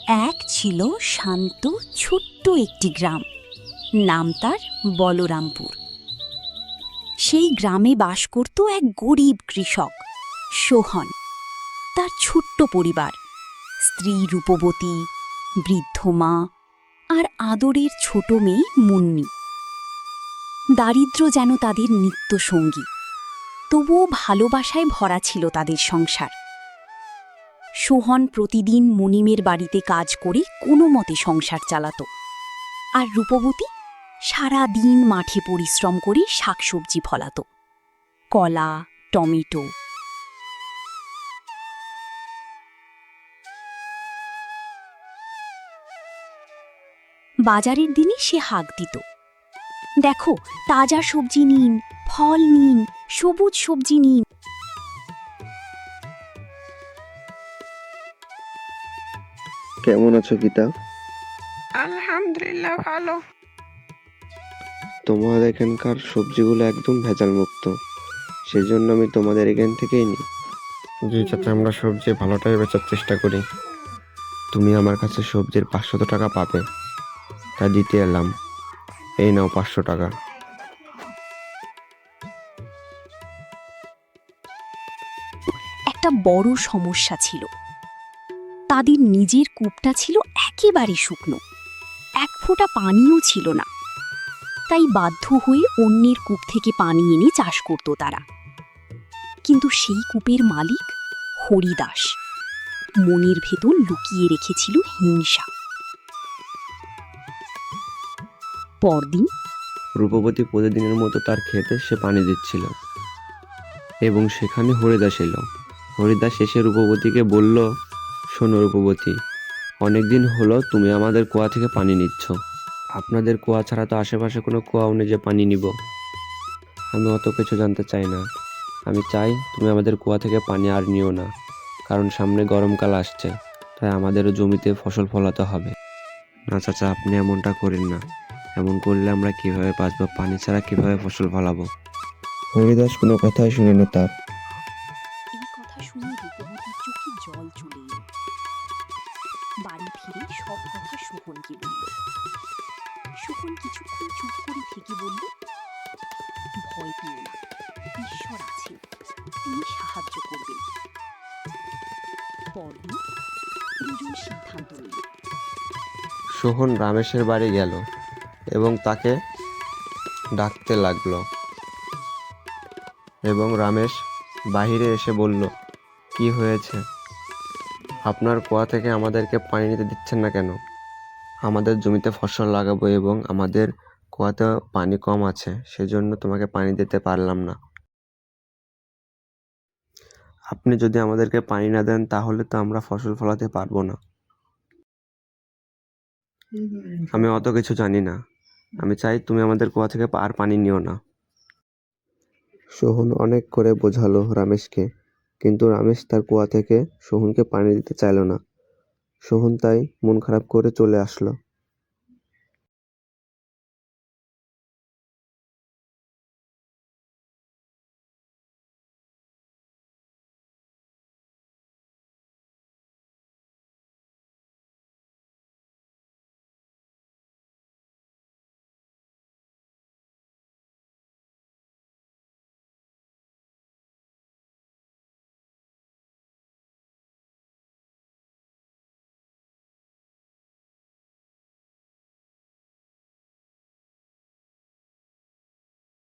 এক ছিল শান্ত ছোট্ট একটি গ্রাম, নাম তার বলরামপুর। সেই গ্রামে বাস করত এক গরিব কৃষক সোহন। তার ছোট্ট পরিবার, স্ত্রী রূপবতী, বৃদ্ধ মা আর আদরের ছোট মেয়ে মুন্নি। দারিদ্র্য যেন তাদের নিত্য সঙ্গী, তবুও ভালোবাসায় ভরা ছিল তাদের সংসার। সোহন প্রতিদিন মুনিমের বাড়িতে কাজ করে কোনো মতে সংসার চালাত, আর রূপবতী সারা দিন মাঠে পরিশ্রম করে শাকসবজি ফলাত, কলা, টমেটো। বাজারের দিনে সে হাঁক দিত, দেখো তাজা সবজি নিন, ফল নিন, সবুজ সবজি নিন। কেমন আছো গীতা? আলহামদুলিল্লাহ, ভালো। তোমার এখানকার সবজিগুলো একদম ভেজাল মুক্ত, সেজন্য আমি তোমাদের এখান থেকেই নিই। জি চাচা, আমরা সবজি ভালোটাই বেচার চেষ্টা করি। তুমি আমার কাছে সবজির 500 টাকা পাবে, তা দিতে এলাম। এই নাও 500 টাকা। একটা বড় সমস্যা ছিল, তাদের নিজের কূপটা ছিল একেবারে শুকনো, এক ফোঁটা পানিও ছিল না। তাই বাধ্য হয়ে অন্যের কূপ থেকে পানি এনে চাষ করত তারা। কিন্তু সেই কূপের মালিক হরিদাস মনের ভেতর লুকিয়ে রেখেছিল হিংসা। পরদিন রূপবতী প্রতিদিনের মতো তার ক্ষেতে সে পানি দিচ্ছিল, এবং সেখানে হরিদাস এলো। হরিদাস এসে রূপবতীকে বলল, শোনো রূপবতী, অনেকদিন হলো তুমি আমাদের কুয়া থেকে পানি নিচ্ছ। আপনাদের কুয়া ছাড়া তো আশেপাশে কোনো কুয়াও নেই যে পানি নিব। আমি অত কিছু জানতে চাই না, আমি চাই তুমি আমাদের কুয়া থেকে পানি আর নিও না, কারণ সামনে গরমকাল আসছে, তাই আমাদেরও জমিতে ফসল ফলাতে হবে। না চাচা, আপনি এমনটা করেন না, এমন করলে আমরা কিভাবে বাঁচবো, পানি ছাড়া কিভাবে ফসল ফলাবো? হরিদাস কোনো কথাই শুনে না তার। এই কথা শুনে রূপবতীর চোখে জল চলে এলো। বাড়ি ফিরে সব কথা সোহনকে বলল। সোহন কিছুক্ষণ চুপ করে থেকে বলল, ভয় পেও না, ঈশ্বর আছে, তিনি সাহায্য করবেন। পরদিন দুজন সিদ্ধান্ত নিল, সোহন রামেশের বাড়ি গেল এবং তাকে ডাকতে লাগলো, এবং রমেশ বাহিরে এসে বলল, কি হয়েছে? আপনার কুয়া থেকে আমাদেরকে পানি নিতে দিচ্ছেন না কেন? আমাদের জমিতে ফসল লাগাবো এবং আমাদের কুয়াতে পানি কম আছে, সেজন্য তোমাকে পানি দিতে পারলাম না। আপনি যদি আমাদেরকে পানি না দেন তাহলে তো আমরা ফসল ফলাতে পারবো না। আমি অত কিছু জানি না, আমি চাই তুমি আমাদের কুয়া থেকে আর পানি নিও না। সোহন অনেক করে বোঝালো রমেশকে, কিন্তু রমেশ তার কুয়া থেকে সোহনকে পানি দিতে চাইল না। সোহন তাই মন খারাপ করে চলে আসলো।